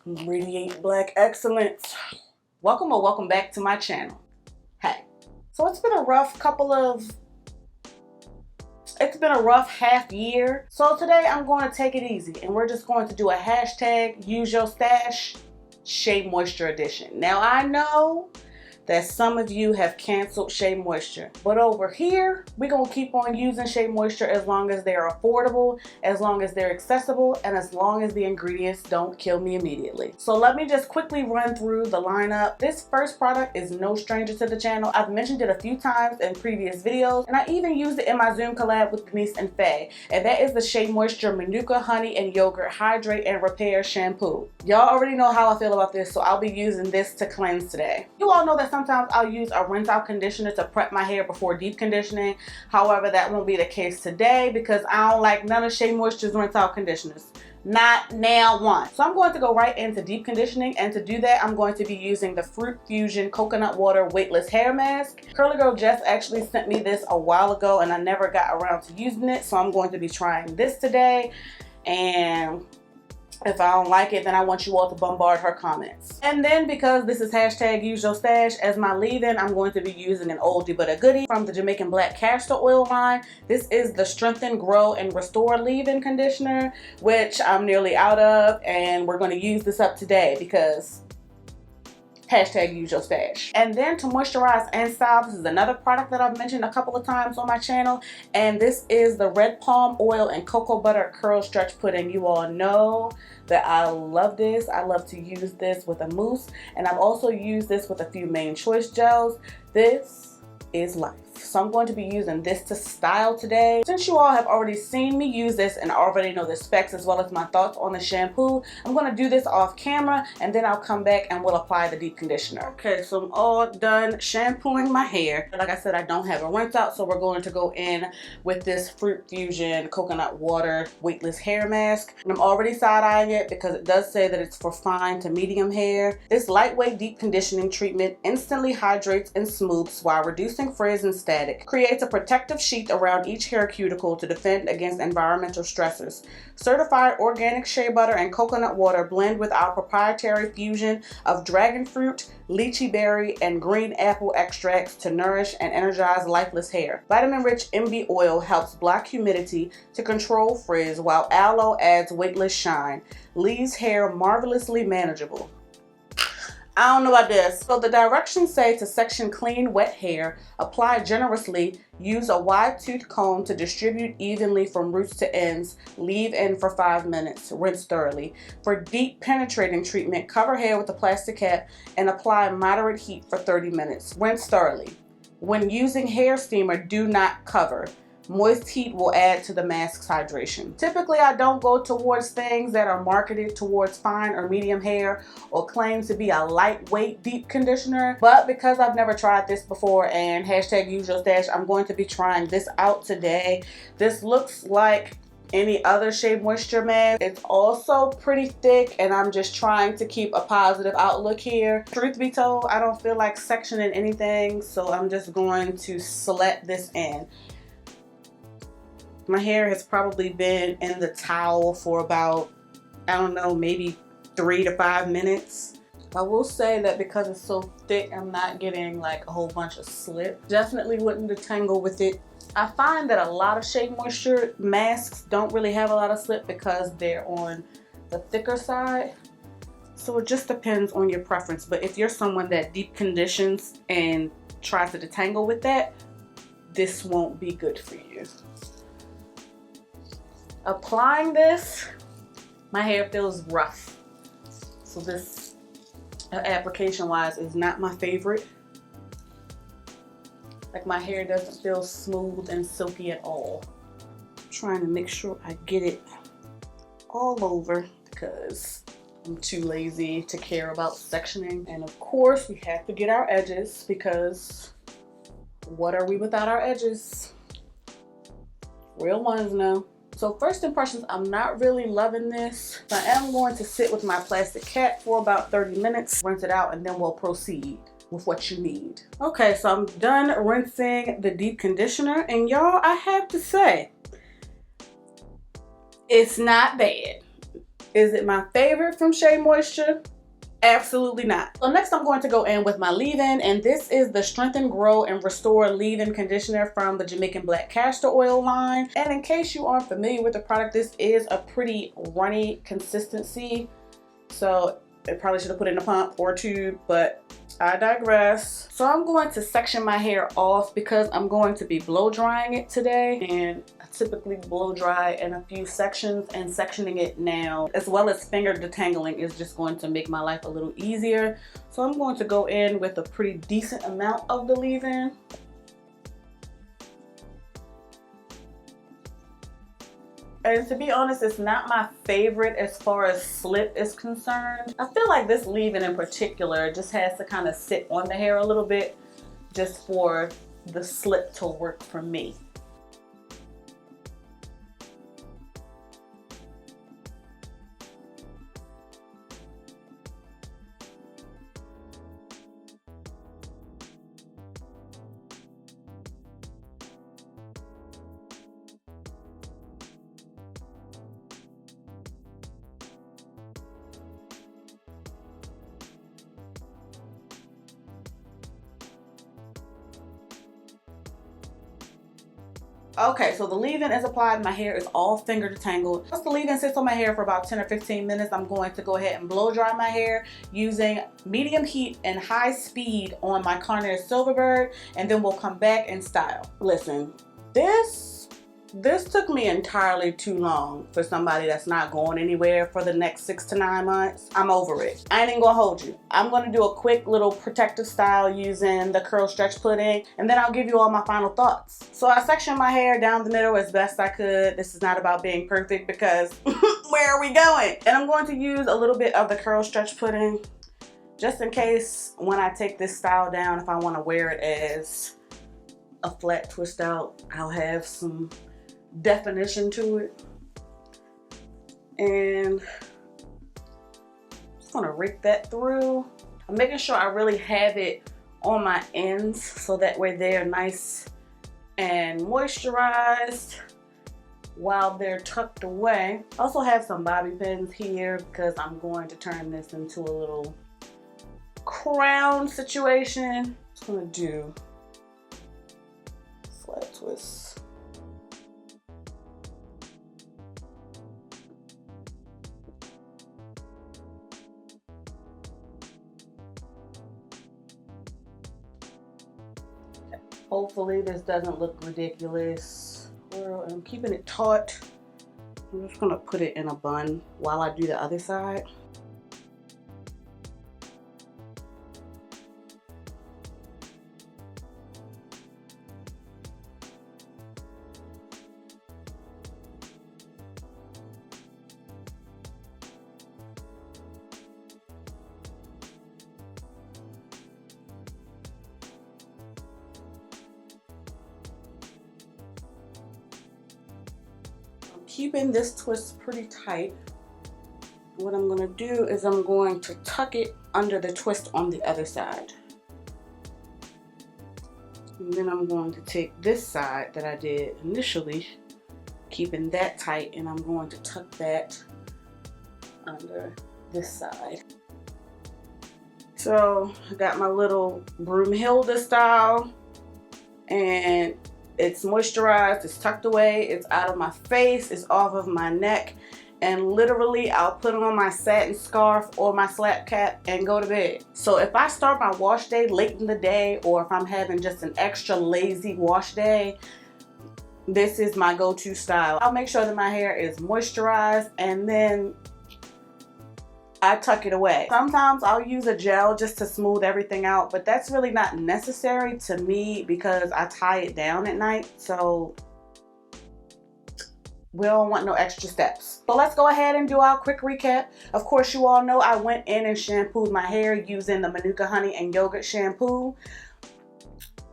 Radiate Black Excellence. Welcome or welcome back to my channel. Hey, so it's been a rough half year. So today I'm going to take it easy and we're just going to do a hashtag use your stash Shea Moisture edition. Now I know that some of you have canceled Shea Moisture, but over here we're gonna keep on using Shea Moisture as long as they're affordable, as long as they're accessible, and as long as the ingredients don't kill me immediately. So let me just quickly run through the lineup. This first product is no stranger to the channel. I've mentioned it a few times in previous videos, and I even used it in my Zoom collab with Denise and Faye, and that is the Shea Moisture Manuka Honey and Yogurt Hydrate and Repair Shampoo. Y'all already know how I feel about this, so I'll be using this to cleanse today. You all know that sometimes I'll use a rinse out conditioner to prep my hair before deep conditioning. However, that won't be the case today because I don't like none of Shea Moisture's rinse out conditioners. Not now one. So I'm going to go right into deep conditioning, and to do that I'm going to be using the Fruit Fusion Coconut Water Weightless Hair Mask. Curly Girl Jess actually sent me this a while ago and I never got around to using it, so I'm going to be trying this today, and if I don't like it, then I want you all to bombard her comments. And then because this is hashtag use your stash, as my leave-in, I'm going to be using an oldie but a goodie from the Jamaican Black Castor Oil line. This is the Strengthen, Grow, and Restore leave-in conditioner, which I'm nearly out of, and we're going to use this up today because hashtag use your stash. And then to moisturize and style, this is another product that I've mentioned a couple of times on my channel, and this is the Red Palm Oil and Cocoa Butter Curl Stretch Pudding. You all know that I love this. I love to use this with a mousse, and I've also used this with a few Main Choice gels. This is life. So I'm going to be using this to style today. Since you all have already seen me use this and already know the specs as well as my thoughts on the shampoo, I'm going to do this off camera and then I'll come back and we'll apply the deep conditioner. Okay, so I'm all done shampooing my hair. Like I said, I don't have a rinse out, so we're going to go in with this Fruit Fusion Coconut Water Weightless Hair Mask. And I'm already side-eyeing it because it does say that it's for fine to medium hair. This lightweight deep conditioning treatment instantly hydrates and smooths while reducing frizz and static. Creates a protective sheath around each hair cuticle to defend against environmental stressors. Certified organic shea butter and coconut water blend with our proprietary fusion of dragon fruit, lychee berry, and green apple extracts to nourish and energize lifeless hair. Vitamin-rich MB oil helps block humidity to control frizz, while aloe adds weightless shine, leaves hair marvelously manageable. I don't know about this. So the directions say to section clean, wet hair, apply generously, use a wide tooth comb to distribute evenly from roots to ends, leave in for 5 minutes, rinse thoroughly. For deep penetrating treatment, cover hair with a plastic cap and apply moderate heat for 30 minutes, rinse thoroughly. When using hair steamer, do not cover. Moist heat will add to the mask's hydration. Typically, I don't go towards things that are marketed towards fine or medium hair or claim to be a lightweight deep conditioner, but because I've never tried this before and hashtag use your stash, I'm going to be trying this out today. This looks like any other Shea Moisture mask. It's also pretty thick, and I'm just trying to keep a positive outlook here. Truth be told, I don't feel like sectioning anything, so I'm just going to select this in. My hair has probably been in the towel for about, I don't know, maybe 3 to 5 minutes. I will say that because it's so thick, I'm not getting like a whole bunch of slip. Definitely wouldn't detangle with it. I find that a lot of Shea Moisture masks don't really have a lot of slip because they're on the thicker side. So it just depends on your preference. But if you're someone that deep conditions and tries to detangle with that, this won't be good for you. Applying this, my hair feels rough. So this application wise is not my favorite. Like, my hair doesn't feel smooth and silky at all. I'm trying to make sure I get it all over because I'm too lazy to care about sectioning. And of course we have to get our edges, because what are we without our edges? Real ones know. So first impressions, I'm not really loving this. I am going to sit with my plastic cap for about 30 minutes, rinse it out, and then we'll proceed with what you need. Okay, so I'm done rinsing the deep conditioner, and y'all, I have to say, it's not bad. Is it my favorite from Shea Moisture? Absolutely not. So next I'm going to go in with my leave-in, and this is the Strengthen, Grow, and Restore Leave-In Conditioner from the Jamaican Black Castor Oil line. And in case you aren't familiar with the product, this is a pretty runny consistency. So it probably should have put in a pump or a tube, but I digress. So I'm going to section my hair off because I'm going to be blow drying it today, and I typically blow dry in a few sections, and sectioning it now as well as finger detangling is just going to make my life a little easier. So I'm going to go in with a pretty decent amount of the leave-in. And to be honest, it's not my favorite as far as slip is concerned. I feel like this leave-in in particular just has to kind of sit on the hair a little bit just for the slip to work for me. Okay, so the leave-in is applied. My hair is all finger detangled. Once the leave-in sits on my hair for about 10 or 15 minutes, I'm going to go ahead and blow dry my hair using medium heat and high speed on my Carnage Silverbird, and then we'll come back and style. Listen, this took me entirely too long for somebody that's not going anywhere for the next 6 to 9 months. I'm over it. I ain't even gonna hold you. I'm gonna do a quick little protective style using the Curl Stretch Pudding, and then I'll give you all my final thoughts. So I sectioned my hair down the middle as best I could. This is not about being perfect because where are we going? And I'm going to use a little bit of the Curl Stretch Pudding just in case when I take this style down, if I want to wear it as a flat twist out, I'll have some definition to it. And just gonna rake that through. I'm making sure I really have it on my ends so that way they're nice and moisturized while they're tucked away. I also have some bobby pins here because I'm going to turn this into a little crown situation. Just gonna do flat twists. Hopefully this doesn't look ridiculous. I'm keeping it taut. I'm just gonna put it in a bun while I do the other side. Keeping this twist pretty tight. What I'm going to do is I'm going to tuck it under the twist on the other side. And then I'm going to take this side that I did initially, keeping that tight, and I'm going to tuck that under this side. So I got my little Broomhilda style, and it's moisturized, it's tucked away, it's out of my face, it's off of my neck, and literally I'll put on my satin scarf or my slap cap and go to bed. So if I start my wash day late in the day, or if I'm having just an extra lazy wash day, this is my go-to style. I'll make sure that my hair is moisturized, and then I tuck it away. Sometimes I'll use a gel just to smooth everything out, but that's really not necessary to me because I tie it down at night, so we don't want no extra steps. So let's go ahead and do our quick recap. Of course, you all know I went in and shampooed my hair using the Manuka Honey and Yogurt shampoo.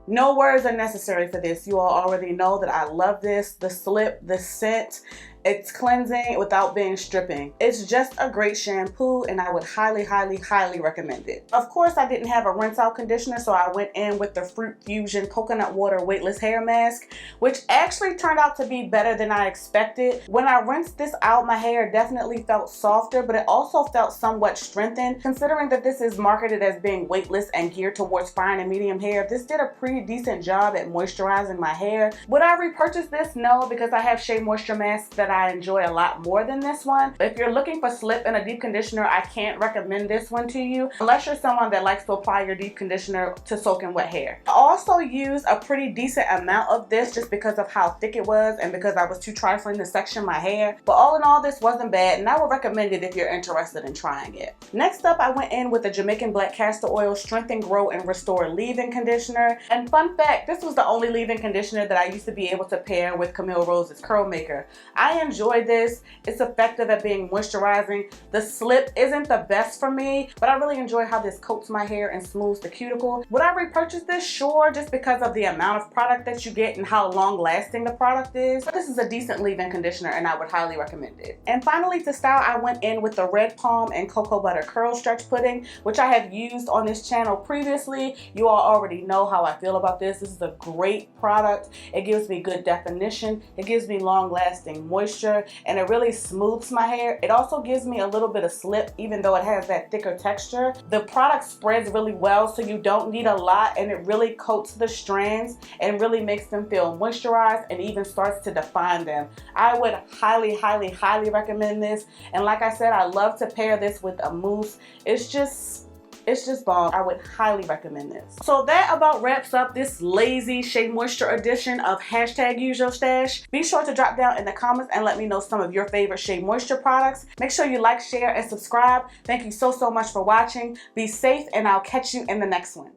No words are necessary for this. You all already know that I love this. The slip, the scent, It's cleansing without being stripping. It's just a great shampoo and I would highly, highly, highly recommend it. Of course, I didn't have a rinse out conditioner, so I went in with the Fruit Fusion Coconut Water Weightless Hair Mask, which actually turned out to be better than I expected. When I rinsed this out, my hair definitely felt softer, but it also felt somewhat strengthened. Considering that this is marketed as being weightless and geared towards fine and medium hair, this did a pretty decent job at moisturizing my hair. Would I repurchase this? No, because I have Shea Moisture masks that I enjoy a lot more than this one. If you're looking for slip and a deep conditioner, I can't recommend this one to you unless you're someone that likes to apply your deep conditioner to soak in wet hair. I also used a pretty decent amount of this just because of how thick it was and because I was too trifling to section my hair. But all in all, this wasn't bad and I would recommend it if you're interested in trying it. Next up, I went in with the Jamaican Black Castor Oil Strengthen, Grow, and Restore Leave-In Conditioner. And fun fact, this was the only leave-in conditioner that I used to be able to pair with Camille Rose's Curl Maker. I enjoy this. It's effective at being moisturizing. The slip isn't the best for me, but I really enjoy how this coats my hair and smooths the cuticle. Would I repurchase this? Sure, just because of the amount of product that you get and how long lasting the product is. But this is a decent leave-in conditioner and I would highly recommend it. And finally, to style, I went in with the Red Palm and Cocoa Butter Curl Stretch Pudding, which I have used on this channel previously. You all already know how I feel about this. This is a great product. It gives me good definition. It gives me long lasting moisture and it really smooths my hair. It also gives me a little bit of slip even though it has that thicker texture. The product spreads really well, so you don't need a lot, and it really coats the strands and really makes them feel moisturized and even starts to define them. I would highly, highly, highly recommend this. And like I said, I love to pair this with a mousse. It's just bomb. I would highly recommend this. So that about wraps up this lazy Shea Moisture edition of #UseYourStash. Be sure to drop down in the comments and let me know some of your favorite Shea Moisture products. Make sure you like, share, and subscribe. Thank you so much for watching. Be safe and I'll catch you in the next one.